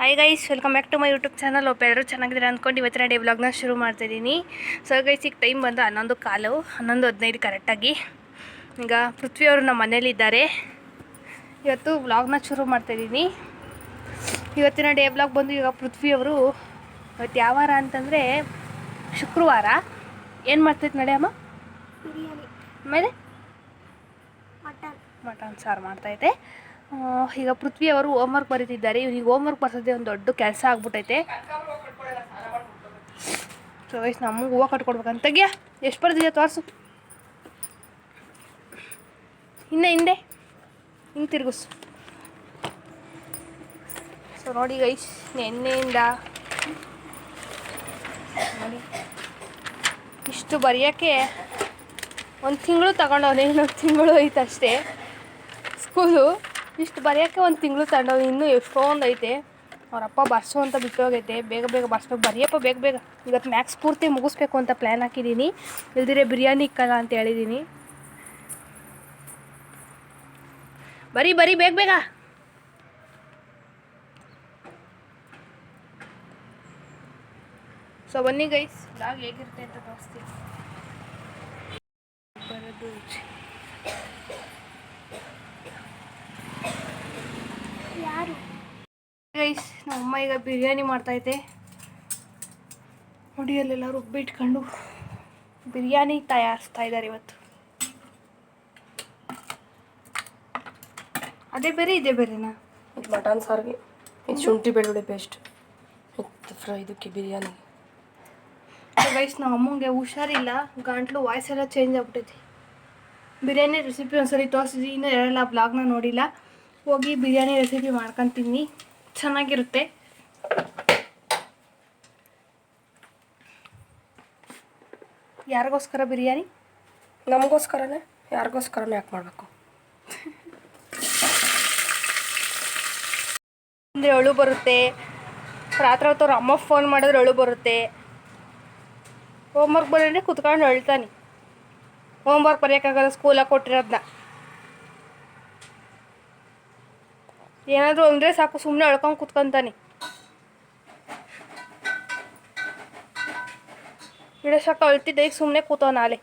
Hi guys, welcome back to my YouTube channel. ಎಲ್ಲರೂ ಚೆನ್ನಾಗಿದ್ದೀರಾ ಅಂದ್ಕೊಂಡು ಇವತ್ತಿನ ಡೇ ವ್ಲಾಗ್ನ ಶುರು ಮಾಡ್ತಾಯಿದ್ದೀನಿ. ಸೊ ಗೈಸ್, ಈಗ ಟೈಮ್ ಬಂದು 11:15, 11:15 ಕರೆಕ್ಟಾಗಿ. ಈಗ ಪೃಥ್ವಿ ಅವರು ನಮ್ಮ ಮನೇಲಿದ್ದಾರೆ. ಇವತ್ತು ವ್ಲಾಗ್ನ ಶುರು ಮಾಡ್ತಾಯಿದ್ದೀನಿ. ಇವತ್ತಿನ ಡೇ ವ್ಲಾಗ್ ಬಂದು ಈಗ ಪೃಥ್ವಿ ಅವರು ಇವತ್ತು ಯಾವ ವಾರ ಅಂತಂದರೆ ಶುಕ್ರವಾರ. ಏನು ಮಾಡ್ತೈತೆ ನಡೆಯಮ್ಮ? ಆಮೇಲೆ ಮಟನ್ ಸಾರು ಮಾಡ್ತೈತೆ. ಈಗ ಪೃಥ್ವಿ ಅವರು ಹೋಮ್ವರ್ಕ್ ಬರೀತಿದ್ದಾರೆ. ಇವ್ನಿಗೆ ಹೋಮ್ವರ್ಕ್ ಬರ್ಸೋದೇ ಒಂದು ದೊಡ್ಡ ಕೆಲಸ ಆಗ್ಬಿಟ್ಟೈತೆ. ಸೊ ಗೈಸ್, ನಮಗೆ ಹೂವು ಕಟ್ಕೊಡ್ಬೇಕಂತ. ತೆಗಿಯ, ಎಷ್ಟು ಬರ್ದಿದೆಯಾ ತೋರಿಸು. ಹಿಂದೆ ಹಿಂಗೆ ತಿರುಗಿಸು. ಸೊ ನೋಡಿ ಗೈಸ್, ನೆನ್ನೆಯಿಂದ ನೋಡಿ ಇಷ್ಟು ಬರೆಯೋಕ್ಕೆ ಒಂದು ತಿಂಗಳು ತಗೊಂಡವನೇ. ಇನ್ನೊಂದು ತಿಂಗಳು ಐತೆ ಅಷ್ಟೇ ಸ್ಕೂಲು. ಇಷ್ಟು ಬರೆಯೋಕ್ಕೆ ಒಂದು ತಿಂಗಳು ತಗೊಂಡವ್ನು. ಇನ್ನೂ ಎಷ್ಟೊಂದು ಐತೆ. ಅವರಪ್ಪ ಬರ್ಸು ಅಂತ ಬಿಟ್ಟು ಹೋಗೈತೆ. ಬೇಗ ಬರ್ಸ್ಬೇಕು, ಬರೆಯಪ್ಪ ಬೇಗ. ಇವತ್ತು ಮ್ಯಾಕ್ಸ್ ಪೂರ್ತಿ ಮುಗಿಸ್ಬೇಕು ಅಂತ ಪ್ಲ್ಯಾನ್ ಹಾಕಿದ್ದೀನಿ. ಇಲ್ದಿರೆ ಬಿರಿಯಾನಿ ಇಕ್ಕಲ್ಲ ಅಂತ ಹೇಳಿದ್ದೀನಿ. ಬರೀ ಬೇಗ. ಸೊ ಬನ್ನಿ ಗೈಸ್, ಬ್ಲಾಗ್ ಹೇಗಿರುತ್ತೆ ಅಂತ ತೋರಿಸ್ತೀನಿ. ಬರೋದು ಯಾರು ಗೈಸ್, ನಮ್ಮಮ್ಮ ಈಗ ಬಿರಿಯಾನಿ ಮಾಡ್ತೈತೆ. ನೋಡಿ, ಅಲ್ಲೆಲ್ಲ ರುಬ್ಬಿಟ್ಕೊಂಡು ಬಿರಿಯಾನಿ ತಯಾರಿಸ್ತಾ ಇದ್ದಾರೆ ಇವತ್ತು. ಅದೇ ಬೇರೆ ಇದೇ ಬೇರೆನಾ? ಇದು ಮಟನ್ ಸಾರಿಗೆ, ಇದು ಶುಂಠಿ ಬೆಳ್ಳುಳ್ಳಿ ಪೇಸ್ಟ್, ಇದು ಫ್ರೈ, ಇದಕ್ಕೆ ಬಿರಿಯಾನಿ. ಗೈಸ್, ನಮ್ಮ ಅಮ್ಮಂಗೆ ಹುಷಾರಿಲ್ಲ, ಗಂಟ್ಲು ವಾಯ್ಸ್ ಎಲ್ಲ ಚೇಂಜ್ ಆಗ್ಬಿಟ್ಟೈತಿ. ಬಿರಿಯಾನಿ ರೆಸಿಪಿ ಒಂದ್ಸರಿ ತೋರಿಸಿದ್ವಿ, ಇನ್ನೂ ಎಲ್ಲ ಬ್ಲಾಗ್ನ ನೋಡಿಲ್ಲ. ಹೋಗಿ ಬಿರಿಯಾನಿ ರೆಸಿಪಿ ಮಾಡ್ಕೊತೀನಿ, ಚೆನ್ನಾಗಿರುತ್ತೆ. ಯಾರಿಗೋಸ್ಕರ ಬಿರಿಯಾನಿ? ನಮಗೋಸ್ಕರನೇ. ಯಾರಿಗೋಸ್ಕರನೇ ಯಾಕೆ ಮಾಡಬೇಕು? ಅಂದರೆ ಅಳು ಬರುತ್ತೆ. ರಾತ್ರಿ ಹೊತ್ತು ಅವ್ರ ಅಮ್ಮ ಫೋನ್ ಮಾಡಿದ್ರೆ ಅಳು ಬರುತ್ತೆ. ಹೋಮ್ವರ್ಕ್ ಬರೋದ್ರೆ ಕುತ್ಕೊಂಡು ಅಳ್ತಾನೆ. ಹೋಮ್ವರ್ಕ್ ಬರೆಯೋಕ್ಕಾಗಲ್ಲ, ಸ್ಕೂಲಾಗಿ ಕೊಟ್ಟಿರೋದನ್ನ. ಏನಾದರೂ ಅಂದರೆ ಸಾಕು, ಸುಮ್ಮನೆ ಅಳ್ಕೊಂಡು ಕುತ್ಕೊತಾನೆ. ಇಡೋಸಕ್ಕ ಅಳ್ತಿದ್ದೆ, ಈಗ ಸುಮ್ಮನೆ ಕೂತವ. ನಾಳೆ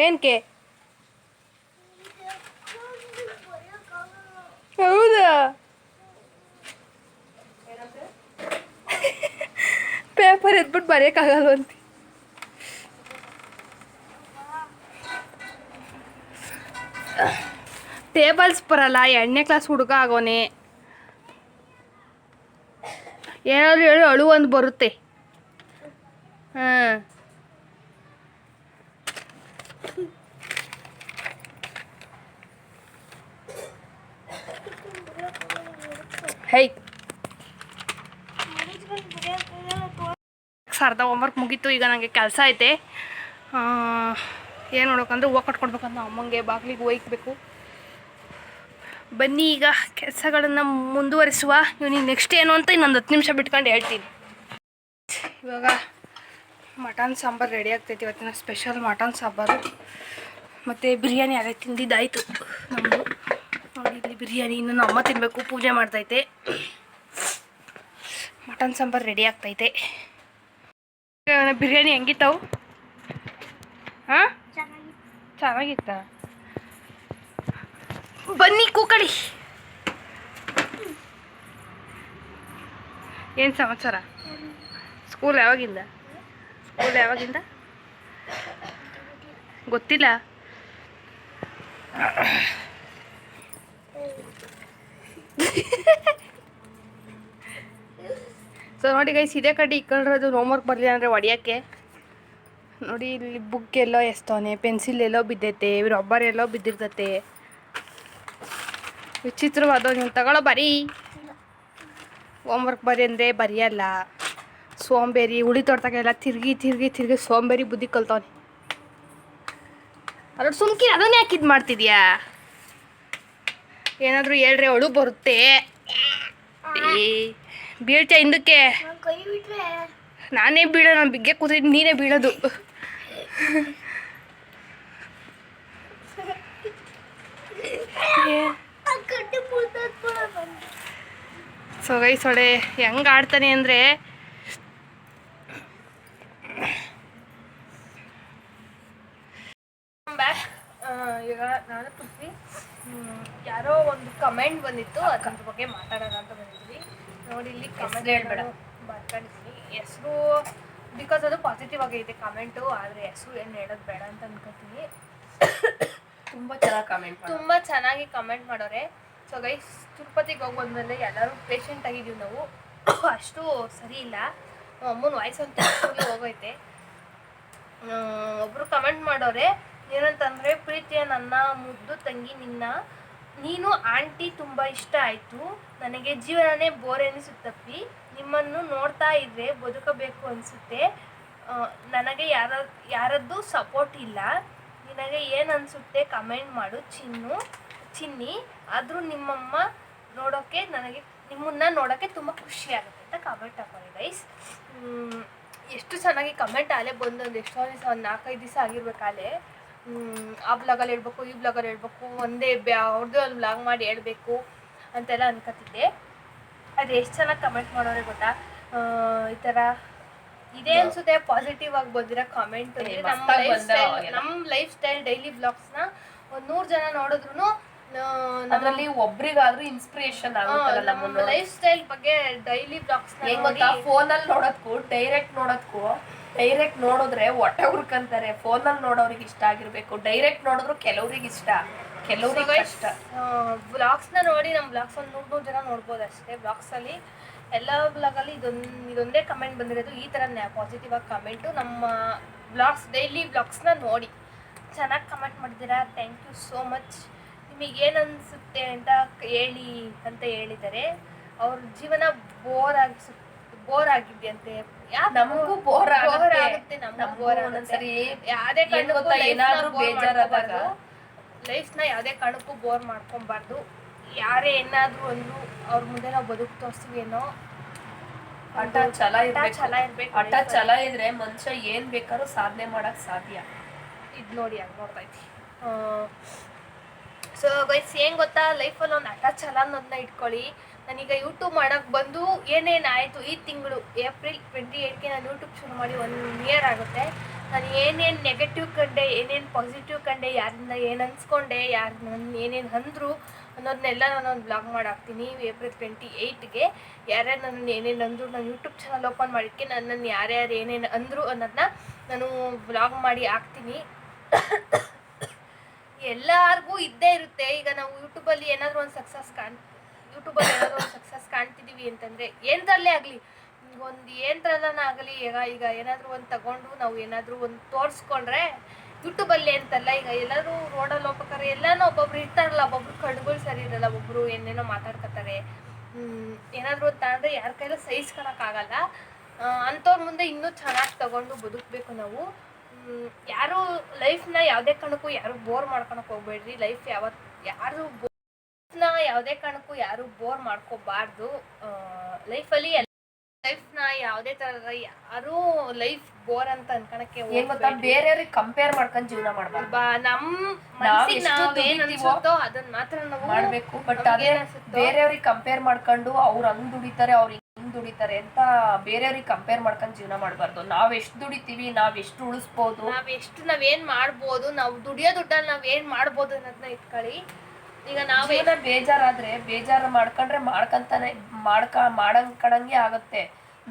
ಏನಕ್ಕೆ? ಹೌದಾ? ಪೇಪರ್ ಎದ್ಬಿಟ್ಟು ಬರೆಯೋಕ್ಕಾಗಲ್ಲ ಅಂತ. ಟೇಬಲ್ಸ್ ಬರಲ್ಲ. 2ನೇ ಕ್ಲಾಸ್ ಹುಡುಗ ಆಗೋನೆ. ಏನಾದರೂ ಹೇಳಿ ಅಳು ಒಂದು ಬರುತ್ತೆ. ಹಾಂ, ಹೈ ಅರ್ಧ ಹೋಮ್ವರ್ಕ್ ಮುಗೀತು. ಈಗ ನನಗೆ ಕೆಲಸ ಐತೆ. ಏನು ನೋಡೋಕಂದ್ರೆ ಹೂವು ಕಟ್ಕೊಡ್ಬೇಕಂತ ಅಮ್ಮಂಗೆ ಬಾಗಿಲಿಗೆ ಒಯ್ಯಬೇಕು. ಬನ್ನಿ, ಈಗ ಕೆಲಸಗಳನ್ನು ಮುಂದುವರಿಸುವ. ಇವನಿಗೆ ನೆಕ್ಸ್ಟ್ ಏನು ಅಂತ ಇನ್ನೊಂದು 10 ನಿಮಿಷ ಬಿಟ್ಕೊಂಡು ಹೇಳ್ತೀನಿ. ಇವಾಗ ಮಟನ್ ಸಾಂಬಾರು ರೆಡಿ ಆಗ್ತೈತಿ. ಇವತ್ತಿನ ಸ್ಪೆಷಲ್ ಮಟನ್ ಸಾಂಬಾರು ಮತ್ತು ಬಿರಿಯಾನಿ ಅದೇ ತಿಂದಿದ್ದಾಯಿತು ನಮ್ಮದು. ನೋಡಿ, ಇಲ್ಲಿ ಬಿರಿಯಾನಿ ಇನ್ನು ನಮ್ಮ ಅಮ್ಮ ತಿನ್ನಬೇಕು, ಪೂಜೆ ಮಾಡ್ತೈತೆ. ಮಟನ್ ಸಾಂಬಾರು ರೆಡಿ ಆಗ್ತೈತೆ. ಬಿರಿಯಾನಿ ಹೆಂಗಿತ್ತವು? ಹಾಂ, ಚೆನ್ನಾಗಿತ್ತ? ಬನ್ನಿ ಕೂಕಳಿ. ಏನು ಸಮಾಚಾರ? ಸ್ಕೂಲ್ ಯಾವಾಗಿಂದ ಗೊತ್ತಿಲ್ಲ. ಸೊ ನೋಡಿ ಗೈಸ್, ಇದೇ ಕಡೆ ಇಕ್ಕೊಂಡಿರೋದು ಹೋಮ್ವರ್ಕ್ ಬರಲಿಲ್ಲ ಅಂದರೆ ಹೊಡಿಯೋಕ್ಕೆ. ನೋಡಿ, ಇಲ್ಲಿ ಬುಕ್ ಎಲ್ಲೋ ಎಸ್ತವನೆ, ಪೆನ್ಸಿಲ್ ಎಲ್ಲೋ ಬಿದ್ದೈತೆ, ರಬ್ಬರ್ ಎಲ್ಲೋ ಬಿದ್ದಿರ್ತೈತೆ. ವಿಚಿತ್ರವಾದವ್. ನೀವು ತಗೊಳ್ಳೋ ಬರೀ. ಹೋಮ್ವರ್ಕ್ ಬರೀ ಅಂದರೆ ಬರೆಯಲ್ಲ. ಸೋಂಬೇರಿ. ಉಳಿ ತೊಡ್ತಾಗೆಲ್ಲ ತಿರುಗಿ ಸೋಂಬೇರಿ ಬುದ್ಧಿ ಕಲ್ತವನೆ. ಅದ್ರ ಸುಮ್ಕಿ, ಅದನ್ನೇ ಯಾಕೆ ಇದು ಮಾಡ್ತಿದ್ಯಾ? ಏನಾದರೂ ಹೇಳ್ರೆ ಅಳು ಬರುತ್ತೆ. ಬೀಳ್ತೀಯ ಹಿಂದಕ್ಕೆ? ನಾನೇ ಬೀಳೋ, ನಾನು ಬಿಗ್ಗೆ ಕೂತಿದ್ದು, ನೀನೇ ಬೀಳೋದು. ಸೊ ಗೈಸ್ ಒಳ್ಳೆ ಹೆಂಗೆ ಆಡ್ತಾನೆ ಅಂದರೆ ಬ್ಯಾಕ್. ಈಗ ನಾನು ಪೃಥ್ವಿ ಯಾರೋ ಒಂದು ಕಮೆಂಟ್ ಬಂದಿತ್ತು ಅದ್ರ ಬಗ್ಗೆ ಮಾತಾಡೋಣ ಅಂತ ಬಂದಿದ್ವಿ. ನೋಡಿ ಇಲ್ಲಿ ಕಮೆಂಟ್ ಹೇಳ್ಬೇಡ ಬರ್ಕೊಂಡಿದ್ದೀನಿ ಹೆಸರು, ಬಿಕಾಸ್ ಅದು ಪಾಸಿಟಿವ್ ಆಗೈತೆ ಕಮೆಂಟು, ಆದರೆ ಹೆಸರು ಏನು ಹೇಳೋದು ಬೇಡ ಅಂತ ಅನ್ಕೋತೀನಿ. ತುಂಬ ಚೆನ್ನಾಗಿ ಕಮೆಂಟ್ ಮಾಡೋರೆ. ಸೊ ಗೈಸ್ ತಿರುಪತಿಗೆ ಹೋಗಿ ಬಂದಮೇಲೆ ಎಲ್ಲರೂ ಪೇಷಂಟ್ ಆಗಿದ್ದೀವಿ ನಾವು. ಅಷ್ಟು ಸರಿ ಇಲ್ಲ, ಅಮ್ಮನ ವಾಯ್ಸ್ ಅಂತ ಹೋಗೈತೆ. ಒಬ್ಬರು ಕಮೆಂಟ್ ಮಾಡೋರೆ ಏನಂತಂದರೆ, ಪ್ರೀತಿಯ ನನ್ನ ಮುದ್ದು ತಂಗಿ ನೀನು ಆಂಟಿ ತುಂಬ ಇಷ್ಟ ಆಯಿತು, ನನಗೆ ಜೀವನನೇ ಬೋರ್ ಎನಿಸುತ್ತಪ್ಪಿ, ನಿಮ್ಮನ್ನು ನೋಡ್ತಾ ಇದ್ದರೆ ಬದುಕಬೇಕು ಅನಿಸುತ್ತೆ, ನನಗೆ ಯಾರದ್ದು ಸಪೋರ್ಟ್ ಇಲ್ಲ, ನಿನಗೆ ಏನು ಅನಿಸುತ್ತೆ ಕಮೆಂಟ್ ಮಾಡು ಚಿನ್ನಿ, ಆದರೂ ನಿಮ್ಮನ್ನು ನೋಡೋಕ್ಕೆ ತುಂಬ ಖುಷಿ ಆಗುತ್ತೆ ಅಂತ ಕಮೆಂಟ್ ಹಾಕೋರಿ ಗೈಸ್. ಎಷ್ಟು ಚೆನ್ನಾಗಿ ಕಮೆಂಟ್ ಆಲೇ ಬಂದೊಂದು ಎಷ್ಟೋ ದಿವಸ, ಒಂದು 4-5 ದಿವಸ ಆಗಿರ್ಬೇಕಾಲೆ. ಆ ಬ್ಲಾಗಲ್ಲಿ ಹೇಳ್ಬೇಕು, ಈ ಬ್ಲಾಗಲ್ಲಿ ಹೇಳ್ಬೇಕು, ಒಂದೇ ಅವ್ರದ್ದೇ ಒಂದು ಬ್ಲಾಗ್ ಮಾಡಿ ಹೇಳ್ಬೇಕು ಅಂತೆಲ್ಲ ಅನ್ಕೋತಿದ್ದೆ. ಅದು ಎಷ್ಟು ಚೆನ್ನಾಗಿ ಕಮೆಂಟ್ ಮಾಡೋರೆ ಗೊತ್ತಾ. ಈ ಥರ ಇದೇ ಅನ್ಸುತ್ತೆ ಪಾಸಿಟಿವ್ ಆಗಿ ಬಂದಿರೋ ಕಮೆಂಟ್. ನಮ್ಮ ಲೈಫ್ ಸ್ಟೈಲ್ ಡೈಲಿ ಬ್ಲಾಗ್ಸ್ನ ಒಂದು 100 ಜನ ನೋಡಿದ್ರು ಅದರಲ್ಲಿ ಒಬ್ರಿಗಾದ್ರೂ ಇನ್ಸ್ಪಿರೇಷನ್ ಆಗುತ್ತಲ್ಲ. ನಮ್ಮ ಲೈಫ್ ಸ್ಟೈಲ್ ಬಗ್ಗೆ ಡೈಲಿ ಬ್ಲಾಗ್ಸ್ ಫೋನಲ್ಲಿ ನೋಡೋದಕ್ಕೂ ಡೈರೆಕ್ಟ್ ನೋಡಿದ್ರೆ ಹೊಟ್ಟೆ ಹುರ್ಕಂತಾರೆ. ಫೋನಲ್ಲಿ ನೋಡೋರಿಗೆ ಇಷ್ಟ ಆಗಿರ್ಬೇಕು, ಡೈರೆಕ್ಟ್ ನೋಡಿದ್ರು ಕೆಲವ್ರಿಗೆ ಇಷ್ಟ, ಕೆಲವ್ರಿಗೆ ಇಷ್ಟ. ಬ್ಲಾಗ್ಸ್ನ ನೋಡಿ ನಮ್ಮ ಬ್ಲಾಗ್ಸ್ ಒಂದು 100 ಜನ ನೋಡ್ಬೋದು ಅಷ್ಟೇ. ಬ್ಲಾಗ್ಸಲ್ಲಿ ಎಲ್ಲ ಬ್ಲಾಗಲ್ಲಿ ಇದೊಂದೇ ಕಮೆಂಟ್ ಬಂದಿರೋದು, ಈ ಥರ ಪಾಸಿಟಿವ್ ಆಗಿ ಕಮೆಂಟು. ನಮ್ಮ ಬ್ಲಾಗ್ಸ್ ಡೈಲಿ ಬ್ಲಾಗ್ಸ್ನ ನೋಡಿ ಚೆನ್ನಾಗಿ ಕಮೆಂಟ್ ಮಾಡಿದ್ದೀರಾ, ಥ್ಯಾಂಕ್ ಯು ಸೋ ಮಚ್. ನಿಮಗೇನು ಅನಿಸುತ್ತೆ ಅಂತ ಹೇಳಿ ಅಂತ ಹೇಳಿದ್ದಾರೆ. ಅವ್ರ ಜೀವನ ಬೋರ್ ಆಗಿದೆಯಂತೆ. ನಮಗೂ ಬೋರ್ ಆಗುತ್ತೆ, ನಮಗೂ ಬೋರ್ ಆಗುತ್ತೆ. ಯಾವುದೇ ಕಾರಣಕ್ಕೂ ಲೈಫ್ನ ಯಾವುದೇ ಕಾರಣಕ್ಕೂ ಬೋರ್ ಮಾಡ್ಕೊಬಾರ್ದು. ಯಾರೇ ಏನಾದರೂ ಅಂದ್ರು ಅವ್ರ ಮುಂದೆ ನಾವು ಬದುಕು ತೋರಿಸ್ತೀವಿ ಏನೋ ಹಠ ಛಲ ಇರ್ಬೇಕು. ಹಠ ಛಲ ಇದ್ರೆ ಮನುಷ್ಯ ಏನ್ ಬೇಕಾದ್ರೂ ಸಾಧನೆ ಮಾಡಕ್ ಸಾಧ್ಯ. ಇದು ನೋಡಿ ಹಂಗೆ ನೋಡ್ತೈತಿ. ಸೊ ಗೈಸ್ ಏನು ಗೊತ್ತಾ, ಲೈಫಲ್ಲಿ ಒಂದು ಹಠ ಛಲ ಅನ್ನೋದನ್ನ ಇಟ್ಕೊಳ್ಳಿ. ನಾನೀಗ ಯೂಟ್ಯೂಬ್ ಮಾಡೋಕ್ಕೆ ಬಂದು ಏನೇನಾಯಿತು, ಈ ತಿಂಗಳು ಏಪ್ರಿಲ್ 28ಗೆ ನಾನು ಯೂಟ್ಯೂಬ್ ಶುರು ಮಾಡಿ 1 ಇಯರ್ ಆಗುತ್ತೆ. ನಾನು ಏನೇನು ನೆಗೆಟಿವ್ ಕಂಡೆ, ಏನೇನು ಪಾಸಿಟಿವ್ ಕಂಡೆ, ಯಾರಿಂದ ಏನು ಅನ್ಸ್ಕೊಂಡೆ, ಯಾರು ನನ್ನ ಏನೇನು ಅಂದರು ಅನ್ನೋದನ್ನೆಲ್ಲ ನಾನು ಒಂದು ಬ್ಲಾಗ್ ಮಾಡಾಕ್ತೀನಿ. ಏಪ್ರಿಲ್ 28ಗೆ ಯಾರ್ಯಾರು ನನ್ನ ಏನೇನು ಅಂದರು, ನಾನು ಯೂಟ್ಯೂಬ್ ಚಾನಲ್ ಓಪನ್ ಮಾಡಿದ್ದಕ್ಕೆ ನನ್ನನ್ನು ಯಾರ್ಯಾರು ಏನೇನು ಅಂದರು ಅನ್ನೋದನ್ನ ನಾನು ಬ್ಲಾಗ್ ಮಾಡಿ ಹಾಕ್ತೀನಿ. ಎಲ್ಲರಿಗೂ ಇದ್ದೇ ಇರುತ್ತೆ. ಈಗ ನಾವು ಯೂಟ್ಯೂಬಲ್ಲಿ ಏನಾದರೂ ಒಂದು ಸಕ್ಸಸ್ ಕಾಣ್ತಿದ್ದೀವಿ ಅಂತಂದರೆ ಏನರಲ್ಲೇ ಆಗಲಿ, ಒಂದು ಏನರಲ್ಲನ ಆಗಲಿ, ಈಗ ಏನಾದರೂ ಒಂದು ತಗೊಂಡು ನಾವು ಏನಾದರೂ ಒಂದು ತೋರಿಸ್ಕೊಂಡ್ರೆ ಯೂಟ್ಯೂಬಲ್ಲಿ ಅಂತಲ್ಲ, ಈಗ ಎಲ್ಲರೂ ರೋಡಲ್ಲಿ ಹೋಗ್ಬೇಕಾರೆ ಎಲ್ಲನೂ ಒಬ್ಬೊಬ್ರು ಇರ್ತಾರಲ್ಲ, ಒಬ್ಬೊಬ್ರು ಕಣ್ಗಳು ಸರಿ ಇರಲ್ಲ, ಒಬ್ಬೊಬ್ರು ಏನೇನೋ ಮಾತಾಡ್ಕೊತಾರೆ. ಏನಾದರೂ ಒಂದು ತಗೊಂಡ್ರೆ ಯಾರ ಕೈಲೂ ಸಹಿಸ್ಕೊಳಕ್ಕಾಗಲ್ಲ. ಅಂಥವ್ರ ಮುಂದೆ ಇನ್ನೂ ಚೆನ್ನಾಗಿ ತಗೊಂಡು ಬದುಕಬೇಕು ನಾವು. ಯಾರು ಲೈಫ್ನ ಯಾವುದೇ ಕಾರಣಕ್ಕೂ ಯಾರು ಬೋರ್ ಮಾಡ್ಕೊಳಕ್ಕೆ ಹೋಗ್ಬೇಡ್ರಿ. ಲೈಫ್ನ ಯಾವುದೇ ಕಾರಣಕ್ಕೂ ಯಾರು ಬೋರ್ ಮಾಡ್ಕೋಬಾರ್ದು. ಲೈಫ್ನ ಯಾವುದೇ ಥರದ ಯಾರೂ ಲೈಫ್ ಬೋರ್ ಅಂತ ಅನ್ಕೊಳಕ್ಕೆ ಬೇರೆಯವ್ರಿಗೆ ಕಂಪೇರ್ ಮಾಡ್ಕೊಂಡು ಜೀವನ ಮಾಡ್ಬಾರ್ದು. ನಮ್ಮ ಮನಸ್ಸಿಗೆ ನಾವೇನು ಅನ್ಸುತ್ತೋ ಅದನ್ನ ಮಾತ್ರ ನಾವು ಮಾಡಬೇಕು. ಬಟ್ ಅದೇ ಬೇರೆಯವ್ರಿಗೆ ಕಂಪೇರ್ ಮಾಡ್ಕೊಂಡು ಅವ್ರು ಹಂಗ್ ದುಡಿತಾರೆ, ಅವ್ರು ಹಿಂಗ್ ದುಡಿತಾರೆ ಅಂತ ಬೇರೆಯವ್ರಿಗೆ ಕಂಪೇರ್ ಮಾಡ್ಕೊಂಡು ಜೀವನ ಮಾಡಬಾರ್ದು. ನಾವ್ ಎಷ್ಟು ದುಡಿತೀವಿ, ನಾವ್ ಎಷ್ಟು ಉಳಿಸ್ಬೋದು, ನಾವೇನ್ ಮಾಡ್ಬೋದು, ನಾವು ದುಡಿಯೋ ದುಡ್ಡಲ್ಲಿ ನಾವೇನ್ ಮಾಡ್ಬೋದು ಅನ್ನೋದನ್ನ ಇಟ್ಕೊಳ್ಳಿ. ಈಗ ನಾವೇನ ಬೇಜಾರಾದ್ರೆ ಬೇಜಾರು ಮಾಡ್ಕೊಂಡ್ರೆ ಮಾಡಂಗೆ ಆಗತ್ತೆ.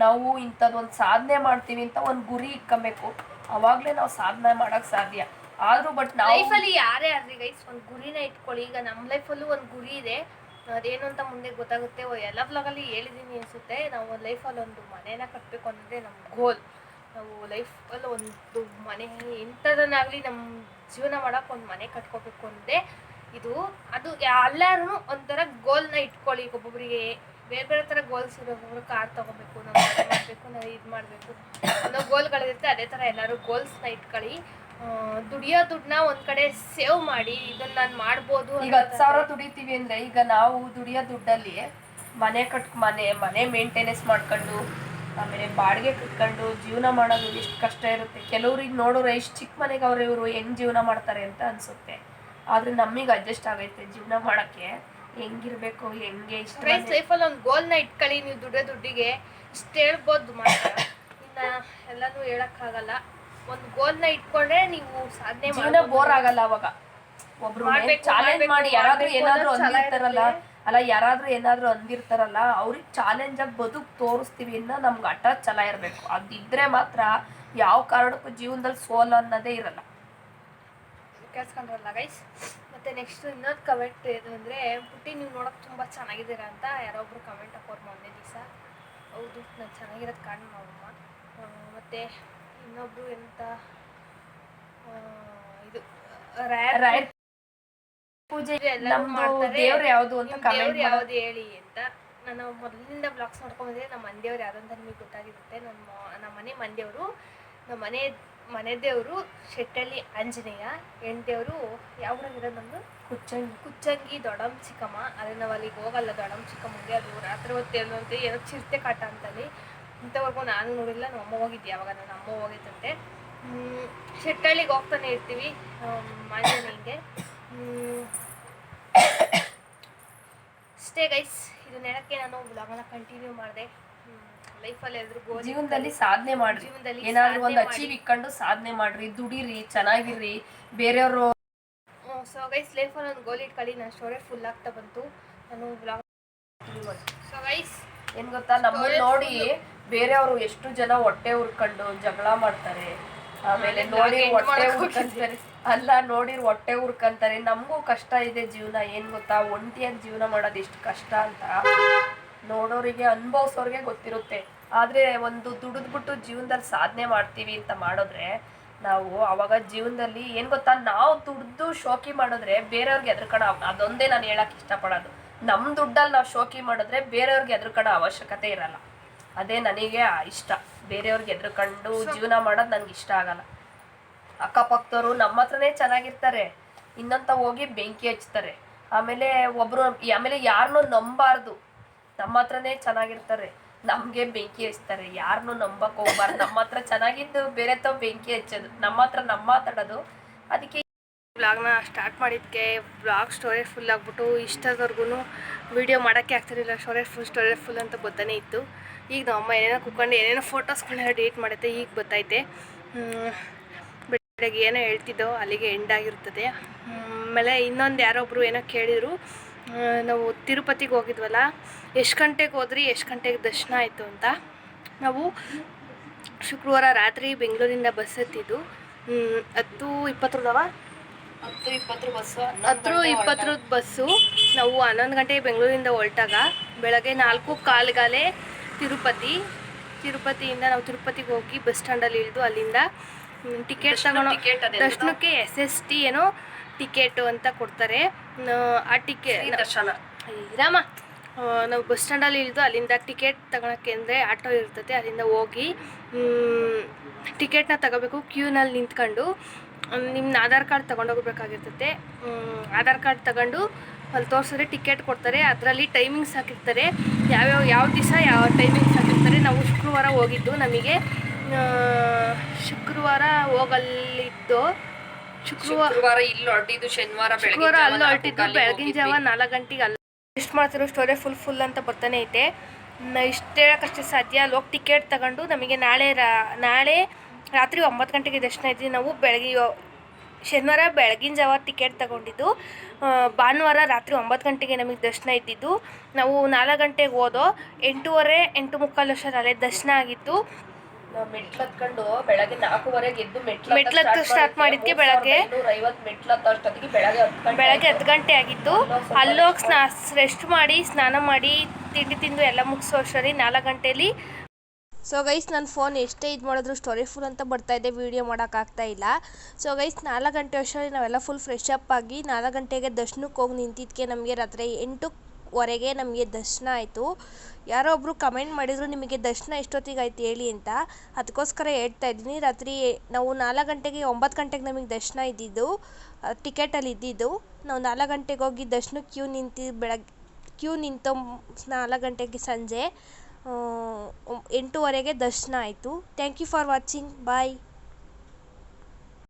ನಾವು ಇಂಥದ್ದೊಂದು ಸಾಧನೆ ಮಾಡ್ತೀವಿ ಅಂತ ಒಂದು ಗುರಿ ಇಟ್ಕೊಬೇಕು, ಅವಾಗ್ಲೇ ನಾವು ಸಾಧನೆ ಮಾಡಕ್ ಸಾಧ್ಯ. ಆದ್ರೂ ಬಟ್ ಲೈಫಲ್ಲಿ ಯಾರೇ ಆದ್ರಿ ಗೈಸ್ ಒಂದು ಗುರಿನ ಇಟ್ಕೊಳ್ಳಿ. ಈಗ ನಮ್ಮ ಲೈಫಲ್ಲೂ ಒಂದು ಗುರಿ ಇದೆ, ಅದೇನು ಅಂತ ಮುಂದೆ ಗೊತ್ತಾಗುತ್ತೆ. ಎಲ್ಲ ಬ್ಲಾಗಲ್ಲಿ ಹೇಳಿದ್ದೀನಿ ಅನಿಸುತ್ತೆ. ನಾವು ಲೈಫಲ್ಲಿ ಒಂದು ಮನೇನ ಕಟ್ಟಬೇಕು ಅನ್ನೋದೇ ನಮ್ಮ ಗೋಲ್. ನಾವು ಲೈಫಲ್ಲಿ ಒಂದು ಮನೆ ಎಂಥದನ್ನಾಗಲಿ ನಮ್ಮ ಜೀವನ ಮಾಡೋಕೆ ಒಂದು ಮನೆ ಕಟ್ಕೋಬೇಕು ಅನ್ನೋದೇ ಇದು. ಅದು ಎಲ್ಲರೂ ಒಂಥರ ಗೋಲ್ನ ಇಟ್ಕೊಳ್ಳಿ. ಒಬ್ಬೊಬ್ಬರಿಗೆ ಬೇರೆ ಬೇರೆ ಥರ ಗೋಲ್ಸ್ ಇರೋ, ಒಬ್ಬರು ಕಾರ್ ತೊಗೋಬೇಕು, ನಾವು ಮಾಡಬೇಕು, ನಾವು ಇದು ಮಾಡಬೇಕು ಅನ್ನೋ ಗೋಲ್ಗಳಿರುತ್ತೆ. ಅದೇ ಥರ ಎಲ್ಲರೂ ಗೋಲ್ಸ್ನ ಇಟ್ಕೊಳ್ಳಿ. ದುಡಿಯೋ ದುಡ್ಡನ್ನ ಒಂದ್ ಕಡೆ ಸೇವ್ ಮಾಡಿ, ಇದನ್ನ ನಾನು ಮಾಡ್ಬೋದು. ಈಗ 10,000 ದುಡಿತೀವಿ ಅಂದ್ರೆ, ಈಗ ನಾವು ದುಡಿಯೋ ದುಡ್ಡಲ್ಲಿ ಮನೆ ಮೇಂಟೆನೆನ್ಸ್ ಮಾಡ್ಕೊಂಡು, ಆಮೇಲೆ ಬಾಡಿಗೆ ಕಟ್ಕೊಂಡು ಜೀವನ ಮಾಡೋದು ಎಷ್ಟು ಕಷ್ಟ ಇರುತ್ತೆ. ಕೆಲವ್ರಿಗೆ ನೋಡೋರು ಎಷ್ಟು ಚಿಕ್ಕ ಮನೆಗೆ ಇವರು ಹೆಂಗ್ ಜೀವನ ಮಾಡ್ತಾರೆ ಅಂತ ಅನ್ಸುತ್ತೆ. ಆದ್ರೆ ನಮಗೆ ಅಡ್ಜಸ್ಟ್ ಆಗೈತೆ ಜೀವನ ಮಾಡಕ್ಕೆ. ಹೆಂಗಿರ್ಬೇಕು ಹೆಂಗೆ ಇಷ್ಟ ಲೈಫಲ್ಲಿ ಒಂದು ಗೋಲ್ನ ಇಟ್ಕೊಳ್ಳಿ. ನೀವು ದುಡ್ಡಿಗೆ ಇಷ್ಟು ಹೇಳ್ಬೋದು ಮಾತ್ರ, ಇನ್ನು ಎಲ್ಲನೂ ಹೇಳೋಕ್ಕಾಗಲ್ಲ. ಒಂದು ಗೋಲ್ನ ಇಟ್ಕೊಂಡ್ರೆ ನೀವು ಸಾಧನೆ ಜೀವನ ಬೋರ್ ಆಗಲ್ಲ ಅವಾಗ. ಒಬ್ರು ಚಾಲೆಂಜ್ ಮಾಡಿ ಯಾರಾದ್ರೂ ಏನಾದ್ರು ಅಂದಿರ್ತಾರಲ್ಲ, ಯಾರಾದ್ರೂ ಏನಾದ್ರು ಅಂದಿರ್ತಾರಲ್ಲ ಅವ್ರಿಗೆ ಚಾಲೆಂಜ್ ಆಗಿ ಬದುಕು ತೋರಿಸ್ತೀವಿ ಇನ್ನ ನಮ್ಗೆ ಹಠ ಛಲ ಇರಬೇಕು. ಅದಿದ್ರೆ ಮಾತ್ರ ಯಾವ ಕಾರಣಕ್ಕೂ ಜೀವನದಲ್ಲಿ ಸೋಲು ಅನ್ನೋದೇ ಇರಲ್ಲ. ಕೇಳಿಸ್ಕೊಂಡ್ರಲ್ಲ ಗೈಸ್. ಮತ್ತು ನೆಕ್ಸ್ಟ್ ಇನ್ನೊಂದು ಕಮೆಂಟ್ ಏನು ಅಂದರೆ, ಪುಟ್ಟಿ ನೀವು ನೋಡೋಕೆ ತುಂಬ ಚೆನ್ನಾಗಿದ್ದೀರಾ ಅಂತ ಯಾರೊಬ್ರು ಕಮೆಂಟ್ ಹಾಕೋರು ಮೊನ್ನೆ ದಿವಸ. ಹೌದು, ನಾನು ಚೆನ್ನಾಗಿರೋದು ಕಾರಣ ನಮ್ಮಮ್ಮ. ಮತ್ತು ಇನ್ನೊಬ್ರು ಎಂತ ಇದು ರಾಯರ್ ಪೂಜೆ ಎಲ್ಲರೂ ಮಾಡ್ತಾರೆ, ದೇವ್ರು ಯಾವುದು ಅಂತ ದೇವ್ರು ಯಾವುದು ಹೇಳಿ ಅಂತ. ನಾನು ಮೊದಲಿನಿಂದ ಬ್ಲಾಗ್ಸ್ ನೋಡ್ಕೊಂಡ್ಬಂದ್ರೆ ನಮ್ಮ ಮನೆ ದೇವ್ರು ಯಾರು ಅಂತ ನಿಮಗೆ ಗೊತ್ತಾಗಿರುತ್ತೆ. ನಮ್ಮ ಮನೆ ಮಂದೇವರು, ನಮ್ಮ ಮನೆ ದೇವರು ಶೆಟ್ಟಳ್ಳಿ ಆಂಜನೇಯ, ಹೆಣ್ದೇವರು ಯಾವ ಊರಾಗಿರೋದು ನಮ್ಮದು ಕುಚ್ಚಂಗಿ ದೊಡ್ಡಮ್ಮ ಚಿಕ್ಕಮ್ಮ. ಆದರೆ ನಾವು ಅಲ್ಲಿಗೆ ಹೋಗಲ್ಲ ದೊಡ್ಡಮ್ಮ ಚಿಕ್ಕಮ್ಮಗೆ, ಅದು ರಾತ್ರಿ ಹೊತ್ತು ಏನೋ ಚಿರತೆ ಕಾಟ ಅಂತಲ್ಲಿ. ಇಂಥವರೆಗೂ ನಾನು ನೋಡಿಲ್ಲ. ನಮ್ಮ ಅಮ್ಮ ಹೋಗಿದ್ದೆ, ಯಾವಾಗ ನನ್ನ ಅಮ್ಮ ಹೋಗಿತ್ತಂತೆ. ಶೆಟ್ಟಳ್ಳಿಗೆ ಹೋಗ್ತಾನೆ ಇರ್ತೀವಿ ಆಂಜನೇಯಂಗೆ. ಅಷ್ಟೇ ಗೈಸ್, ಇದನ್ನ ಹೇಳಕ್ಕೆ ನಾನು ಬ್ಲಾಗ್ನ ಕಂಟಿನ್ಯೂ ಮಾಡಿದೆ. ಲೈಫಲ್ಲಿ ಎಲ್ರಿಗೂ ಜೀವನದಲ್ಲಿ ಸಾಧನೆ ಮಾಡ್ರಿ, ಏನಾದ್ರು ಒಂದು ಅಚೀವ್ ಇಟ್ಕೊಂಡು ಸಾಧನೆ ಮಾಡ್ರಿ, ದುಡಿರಿ, ಚೆನ್ನಾಗಿರ್ರಿ ಬೇರೆಯವರು. ಸೊ ಗೈಸ್, ಲೈಫಲ್ಲಿ ಒಂದು ಗೋಲ್ ಇಟ್ಕೊಳ್ಳಿ. ನನ್ನ ಸ್ಟೋರಿ ಫುಲ್ ಆಗ್ತಾ ಬಂತು. ನಾನು ಬ್ಲಾಗ್ ಸೊ ಗೈಸ್ ಏನ್ ಗೊತ್ತಾ, ನಮ್ಮನ್ನ ನೋಡಿ ಬೇರೆಯವರು ಎಷ್ಟು ಜನ ಹೊಟ್ಟೆ ಉರ್ಕೊಂಡು ಜಗಳ ಮಾಡ್ತಾರೆ, ಆಮೇಲೆ ನೋಡಿ ಹೊಟ್ಟೆ ಉರ್ಕಂತಾರೆ, ನೋಡಿರ್ ಹೊಟ್ಟೆ ಉರ್ಕಂತಾರೆ. ನಮಗೂ ಕಷ್ಟ ಇದೆ ಜೀವನ. ಏನ್ ಗೊತ್ತಾ, ಒಂಟಿಯಾಗಿ ಜೀವನ ಮಾಡೋದು ಎಷ್ಟು ಕಷ್ಟ ಅಂತ ನೋಡೋರಿಗೆ, ಅನುಭವಿಸೋರಿಗೆ ಗೊತ್ತಿರುತ್ತೆ. ಆದ್ರೆ ಒಂದು ದುಡಿದ್ಬಿಟ್ಟು ಜೀವನದಲ್ಲಿ ಸಾಧನೆ ಮಾಡ್ತೀವಿ ಅಂತ ಮಾಡಿದ್ರೆ ನಾವು ಅವಾಗ ಜೀವನದಲ್ಲಿ ಏನ್ ಗೊತ್ತಾ, ನಾವು ದುಡ್ದು ಶೋಕಿ ಮಾಡಿದ್ರೆ ಬೇರೆಯವ್ರಿಗೆ ಎದ್ರಕಣ. ಅದೊಂದೇ ನಾನು ಹೇಳಕ್ ಇಷ್ಟಪಡೋದು. ನಮ್ಮ ದುಡ್ಡಲ್ಲಿ ನಾವು ಶೋಕಿ ಮಾಡಿದ್ರೆ ಬೇರೆಯವ್ರಿಗೆ ಎದ್ರಕಣ ಅವಶ್ಯಕತೆ ಇರಲ್ಲ. ಅದೇ ನನಗೆ ಇಷ್ಟ. ಬೇರೆಯವ್ರಿಗೆ ಎದ್ರಕೊಂಡು ಜೀವನ ಮಾಡೋದು ನನ್ಗೆ ಇಷ್ಟ ಆಗಲ್ಲ. ಅಕ್ಕಪಕ್ಕದವರು ನಮ್ಮ ಹತ್ರನೇ ಚೆನ್ನಾಗಿರ್ತಾರೆ, ಇನ್ನಂತ ಹೋಗಿ ಬೆಂಕಿ ಹಚ್ತಾರೆ. ಆಮೇಲೆ ಯಾರನ್ನೂ ನಂಬಾರ್ದು. ನಮ್ಮ ಹತ್ರನೇ ಚೆನ್ನಾಗಿರ್ತಾರೆ, ನಮಗೆ ಬೆಂಕಿ ಹಚ್ತಾರೆ. ಯಾರನ್ನೂ ನಂಬಕ್ ಹೋಗ್ಬಾರ್ದು. ನಮ್ಮ ಹತ್ರ ಚೆನ್ನಾಗಿದ್ದು ಬೇರೆ ತಾವ್ ಬೆಂಕಿ ಹಚ್ಚೋದು, ನಮ್ಮ ಹತ್ರ ನಮ್ಮ ಮಾತಾಡೋದು. ಅದಕ್ಕೆ ಬ್ಲಾಗ್ನ ಸ್ಟಾರ್ಟ್ ಮಾಡಿದ್ದಕ್ಕೆ ಬ್ಲಾಗ್ ಸ್ಟೋರೇಜ್ ಫುಲ್ ಆಗ್ಬಿಟ್ಟು ಇಷ್ಟದವರೆಗೂ ವೀಡಿಯೋ ಮಾಡೋಕ್ಕೆ ಆಗ್ತಿರಲಿಲ್ಲ. ಸ್ಟೋರೇಜ್ ಫುಲ್ ಅಂತ ಗೊತ್ತಾನೆ ಇತ್ತು. ಈಗ ನಮ್ಮ ಅಮ್ಮ ಏನೇನೋ ಕುತ್ಕೊಂಡು ಏನೇನೋ ಫೋಟೋಸ್ಗಳನ್ನ ಡಿಲೀಟ್ ಮಾಡೈತೆ, ಈಗ ಗೊತ್ತೈತೆ. ಬೆಳಗ್ಗೆ ಏನೋ ಹೇಳ್ತಿದ್ದೋ ಅಲ್ಲಿಗೆ ಎಂಡ್ ಆಗಿರ್ತದೆ. ಆಮೇಲೆ ಇನ್ನೊಂದು ಯಾರೊಬ್ಬರು ಏನೋ ಕೇಳಿದರು, ನಾವು ತಿರುಪತಿಗೆ ಹೋಗಿದ್ವಲ್ಲ, ಎಷ್ಟು ಗಂಟೆಗೆ ಹೋದ್ರಿ, ಎಷ್ಟು ಗಂಟೆಗೆ ದರ್ಶನ ಆಯಿತು ಅಂತ. ನಾವು ಶುಕ್ರವಾರ ರಾತ್ರಿ ಬೆಂಗಳೂರಿಂದ ಬಸ್ ಹತ್ತಿದ್ದು. 10:20 ಬಸ್ಸು. ನಾವು 11 ಗಂಟೆಗೆ ಬೆಂಗಳೂರಿಂದ ಹೊರಟಾಗ ಬೆಳಗ್ಗೆ 4:15 ತಿರುಪತಿಯಿಂದ ನಾವು ತಿರುಪತಿಗೆ ಹೋಗಿ ಬಸ್ ಸ್ಟ್ಯಾಂಡಲ್ಲಿ ಇಳಿದು ಅಲ್ಲಿಂದ ಟಿಕೆಟ್ ತಗೊಂಡು ದರ್ಶನಕ್ಕೆ SST ಏನೋ ಟಿಕೆಟು ಅಂತ ಕೊಡ್ತಾರೆ. ಆ ಟಿಕೆಟ್ ರಾಮ ನಾವು ಬಸ್ ಸ್ಟ್ಯಾಂಡಲ್ಲಿ ಇಳಿದು ಅಲ್ಲಿಂದ ಟಿಕೆಟ್ ತಗೊಳಕ್ಕೆ ಅಂದರೆ ಆಟೋ ಇರ್ತದೆ, ಅಲ್ಲಿಂದ ಹೋಗಿ ಟಿಕೆಟ್ನ ತಗೋಬೇಕು. ಕ್ಯೂನಲ್ಲಿ ನಿಂತ್ಕೊಂಡು ನಿಮ್ಮ ಆಧಾರ್ ಕಾರ್ಡ್ ತೊಗೊಂಡೋಗ್ಬೇಕಾಗಿರ್ತದೆ. ಆಧಾರ್ ಕಾರ್ಡ್ ತಗೊಂಡು ಅಲ್ಲಿ ತೋರಿಸಿದ್ರೆ ಟಿಕೆಟ್ ಕೊಡ್ತಾರೆ. ಅದರಲ್ಲಿ ಟೈಮಿಂಗ್ಸ್ ಹಾಕಿರ್ತಾರೆ, ಯಾವ ದಿವಸ ಯಾವ ಟೈಮಿಂಗ್ಸ್ ಹಾಕಿರ್ತಾರೆ. ನಾವು ಶುಕ್ರವಾರ ಹೋಗಿದ್ದು, ನಮಗೆ ಶುಕ್ರವಾರ ಹೋಗಲ್ಲಿದ್ದು, ಶುಕ್ರವಾರ ಇಲ್ಲಿ ಹೊರಟಿದ್ದು, ಶನಿವಾರ ಅಲ್ಲಿ ಹೊರಟಿದ್ದು. ಬೆಳಗಿನ ಜಾವ 4 ಗಂಟೆಗೆ ಅಲ್ಲಿ ಎಷ್ಟು ಮಾಡ್ತಿರೋ ಸ್ಟೋರಿ ಫುಲ್ ಅಂತ ಬರ್ತಾನೆ ಐತೆ. ಇಷ್ಟು ಹೇಳೋಕ್ಕಷ್ಟೇ ಸಾಧ್ಯ. ಅಲ್ಲಿ ಹೋಗಿ ಟಿಕೆಟ್ ತಗೊಂಡು ನಮಗೆ ನಾಳೆ ರಾತ್ರಿ 9 ಗಂಟೆಗೆ ದರ್ಶನ ಇದ್ವಿ. ನಾವು ಶನಿವಾರ ಬೆಳಗಿನ ಜಾವ ಟಿಕೆಟ್ ತಗೊಂಡಿದ್ದು, ಭಾನುವಾರ ರಾತ್ರಿ 9 ಗಂಟೆಗೆ ನಮಗೆ ದರ್ಶನ ಇದ್ದಿದ್ದು. ನಾವು 4 ಗಂಟೆಗೆ ಹೋದೋ, 8:15 8:45 ಅಷ್ಟರಲ್ಲಿ ದರ್ಶನ ಆಗಿತ್ತು. ಮೆಟ್ಲು ಹತ್ಕೊಂಡು ಬೆಳಗ್ಗೆ 4:15 ಎದ್ದು ಮೆಟ್ಲತ್ತು ಸ್ಟಾರ್ಟ್ ಮಾಡಿದ್ಕೆ ಬೆಳಗ್ಗೆ 10 ಗಂಟೆ ಆಗಿತ್ತು. ಅಲ್ಲೋಗಿ ರೆಸ್ಟ್ ಮಾಡಿ ಸ್ನಾನ ಮಾಡಿ ತಿಂಡಿ ತಿಂದು ಎಲ್ಲ ಮುಗಿಸೋ ಅಷ್ಟರಲ್ಲಿ 4 ಗಂಟೆಯಲ್ಲಿ. ಸೊ ಗೈಸ್, ನನ್ನ ಫೋನ್ ಎಷ್ಟೇ ಇದು ಮಾಡಿದ್ರು ಸ್ಟೋರಿ ಫುಲ್ ಅಂತ ಬರ್ತಾಯಿದೆ, ವೀಡಿಯೋ ಮಾಡೋಕ್ಕಾಗ್ತಾ ಇಲ್ಲ. ಸೊ ಗೈಸ್, 4 ಗಂಟೆ ಅಷ್ಟರಲ್ಲಿ ನಾವೆಲ್ಲ ಫುಲ್ ಫ್ರೆಶ್ ಅಪ್ ಆಗಿ 4 ಗಂಟೆಗೆ ದರ್ಶನಕ್ಕೆ ಹೋಗಿ ನಿಂತಿದ್ದಕ್ಕೆ ನಮಗೆ ರಾತ್ರಿ 8:00ವರೆಗೆ ನಮಗೆ ದರ್ಶನ ಆಯಿತು. ಯಾರೋ ಒಬ್ಬರು ಕಮೆಂಟ್ ಮಾಡಿದರು, ನಿಮಗೆ ದರ್ಶನ ಎಷ್ಟೊತ್ತಿಗೆ ಆಯ್ತು ಹೇಳಿ ಅಂತ. ಅದಕ್ಕೋಸ್ಕರ ಹೇಳ್ತಾ ಇದ್ದೀನಿ. ರಾತ್ರಿ ನಾವು 4 ಗಂಟೆಗೆ 9 ಗಂಟೆಗೆ ನಮಗೆ ದರ್ಶನ ಇದ್ದಿದ್ದು, ಟಿಕೆಟಲ್ಲಿ ಇದ್ದಿದ್ದು. ನಾವು 4 ಗಂಟೆಗೆ ಹೋಗಿ ದರ್ಶನಕ್ಕೆ ಕ್ಯೂ ನಿಂತು 4 ಗಂಟೆಗೆ ಸಂಜೆ 8:00ವರೆಗೆ ದರ್ಶನ ಆಯಿತು. Thank you for watching. Bye.